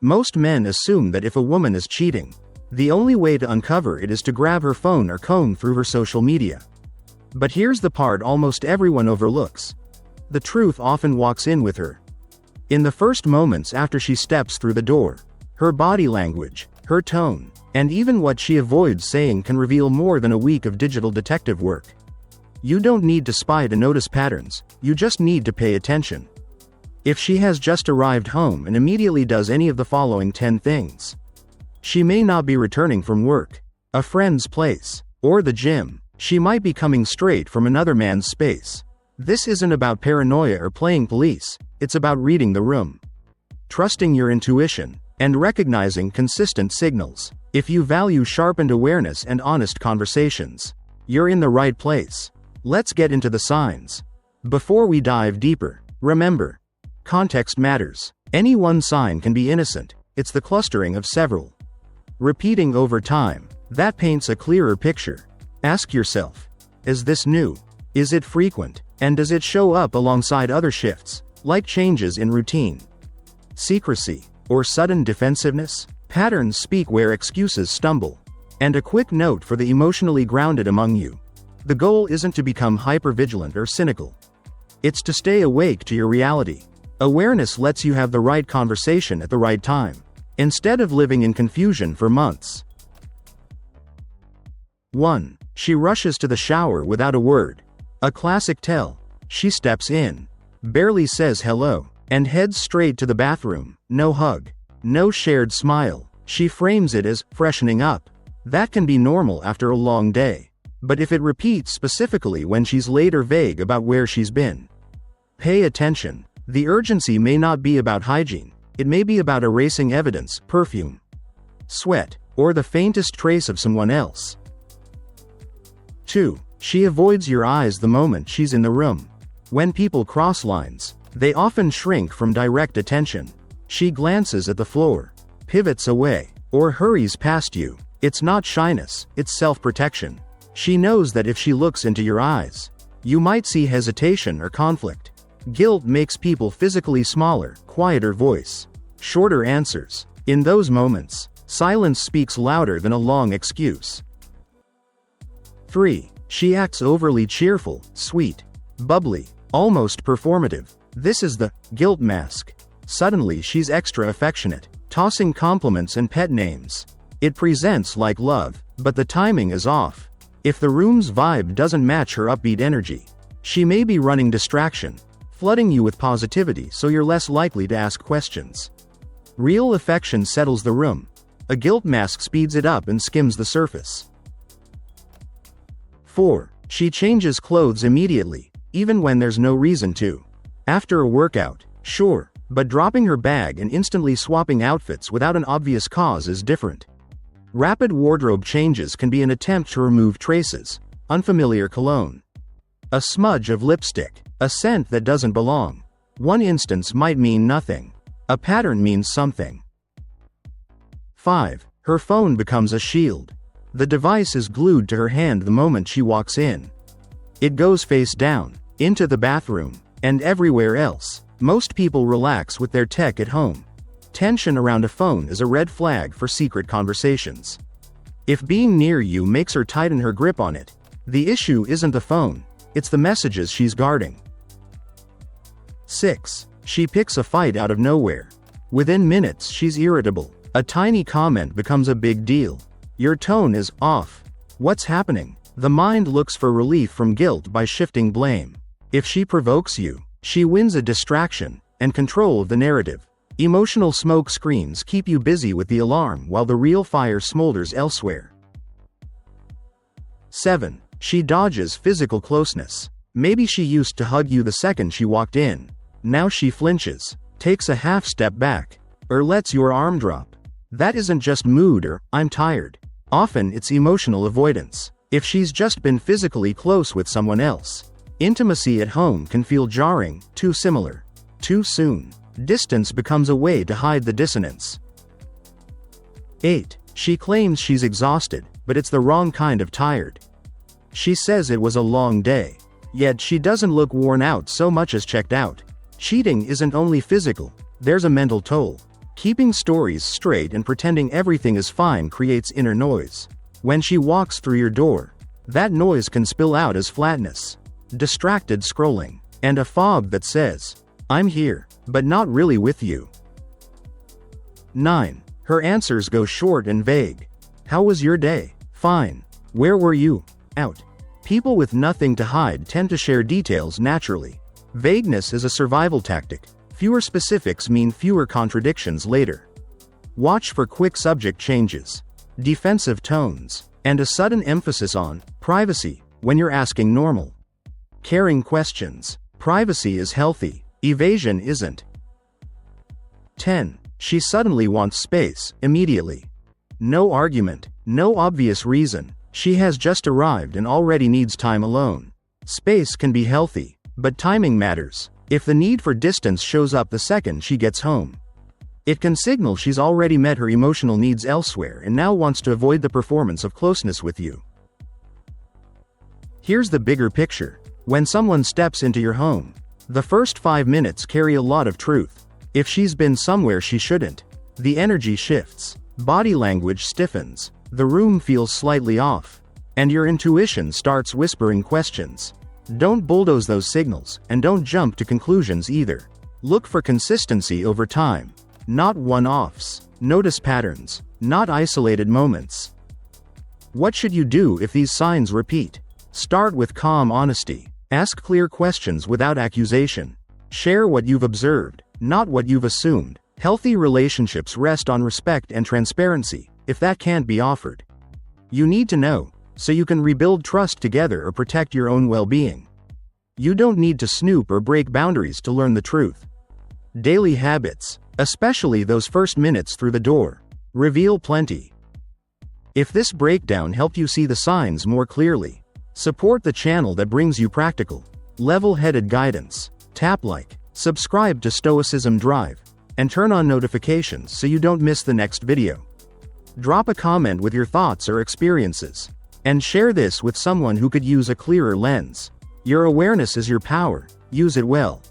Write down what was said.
Most men assume that if a woman is cheating, the only way to uncover it is to grab her phone or comb through her social media. But here's the part almost everyone overlooks. The truth often walks in with her. In the first moments after she steps through the door, her body language, her tone, and even what she avoids saying can reveal more than a week of digital detective work. You don't need to spy to notice patterns, you just need to pay attention. If she has just arrived home and immediately does any of the following 10 things. She may not be returning from work, a friend's place, or the gym. She might be coming straight from another man's space. This isn't about paranoia or playing police, it's about reading the room. Trusting your intuition, and recognizing consistent signals. If you value sharpened awareness and honest conversations, you're in the right place. Let's get into the signs. Before we dive deeper, remember, context matters. Any one sign can be innocent, it's the clustering of several. Repeating over time, that paints a clearer picture. Ask yourself, is this new? Is it frequent? And does it show up alongside other shifts, like changes in routine? Secrecy, or sudden defensiveness? Patterns speak where excuses stumble. And a quick note for the emotionally grounded among you. The goal isn't to become hypervigilant or cynical. It's to stay awake to your reality. Awareness lets you have the right conversation at the right time, instead of living in confusion for months. 1. She rushes to the shower without a word. A classic tell. She steps in, barely says hello, and heads straight to the bathroom. No hug, no shared smile. She frames it as freshening up. That can be normal after a long day. But if it repeats specifically when she's late or vague about where she's been, pay attention. The urgency may not be about hygiene, it may be about erasing evidence, perfume, sweat, or the faintest trace of someone else. 2. She avoids your eyes the moment she's in the room. When people cross lines, they often shrink from direct attention. She glances at the floor, pivots away, or hurries past you. It's not shyness, it's self-protection. She knows that if she looks into your eyes, you might see hesitation or conflict. Guilt makes people physically smaller, quieter voice, shorter answers. In those moments, silence speaks louder than a long excuse. 3. She acts overly cheerful, sweet, bubbly, almost performative. This is the guilt mask. Suddenly she's extra affectionate, tossing compliments and pet names. It presents like love, but the timing is off. If the room's vibe doesn't match her upbeat energy, she may be running distraction, flooding you with positivity so you're less likely to ask questions. Real affection settles the room. A guilt mask speeds it up and skims the surface. 4. She changes clothes immediately, even when there's no reason to. After a workout, sure, but dropping her bag and instantly swapping outfits without an obvious cause is different. Rapid wardrobe changes can be an attempt to remove traces, unfamiliar cologne, a smudge of lipstick, a scent that doesn't belong. One instance might mean nothing. A pattern means something. 5. Her phone becomes a shield. The device is glued to her hand the moment she walks in. It goes face down, into the bathroom, and everywhere else. Most people relax with their tech at home. Tension around a phone is a red flag for secret conversations. If being near you makes her tighten her grip on it, the issue isn't the phone, it's the messages she's guarding. 6. She picks a fight out of nowhere. Within minutes she's irritable. A tiny comment becomes a big deal. Your tone is off. What's happening? The mind looks for relief from guilt by shifting blame. If she provokes you, she wins a distraction and control of the narrative. Emotional smoke screens keep you busy with the alarm while the real fire smolders elsewhere. 7. She dodges physical closeness. Maybe she used to hug you the second she walked in. Now she flinches, takes a half step back, or lets your arm drop. That isn't just mood or "I'm tired." Often it's emotional avoidance. If she's just been physically close with someone else, intimacy at home can feel jarring, too similar, too soon. Distance becomes a way to hide the dissonance. 8. She claims she's exhausted, but it's the wrong kind of tired. She says it was a long day, yet she doesn't look worn out so much as checked out. Cheating isn't only physical, there's a mental toll. Keeping stories straight and pretending everything is fine creates inner noise. When she walks through your door, that noise can spill out as flatness, distracted scrolling, and a fog that says, "I'm here, but not really with you." 9. Her answers go short and vague. "How was your day?" "Fine." "Where were you?" "Out." People with nothing to hide tend to share details naturally. Vagueness is a survival tactic. Fewer specifics mean fewer contradictions later. Watch for quick subject changes, defensive tones, and a sudden emphasis on privacy when you're asking normal, caring questions. Privacy is healthy, evasion isn't. 10. She suddenly wants space, immediately. No argument, no obvious reason. She has just arrived and already needs time alone. Space can be healthy, but timing matters. If the need for distance shows up the second she gets home, it can signal she's already met her emotional needs elsewhere and now wants to avoid the performance of closeness with you. Here's the bigger picture. When someone steps into your home, the first 5 minutes carry a lot of truth. If she's been somewhere she shouldn't, the energy shifts, body language stiffens, the room feels slightly off, and your intuition starts whispering questions. Don't bulldoze those signals, and don't jump to conclusions either. Look for consistency over time, not one-offs. Notice patterns, not isolated moments. What should you do if these signs repeat? Start with calm honesty. Ask clear questions without accusation. Share what you've observed, not what you've assumed. Healthy relationships rest on respect and transparency. If that can't be offered, you need to know, so you can rebuild trust together or protect your own well-being. You don't need to snoop or break boundaries to learn the truth. Daily habits, especially those first minutes through the door, reveal plenty. If this breakdown helped you see the signs more clearly, support the channel that brings you practical, level-headed guidance. Tap like, subscribe to Stoicism Drive, and turn on notifications so you don't miss the next video. Drop a comment with your thoughts or experiences, and share this with someone who could use a clearer lens. Your awareness is your power. Use it well.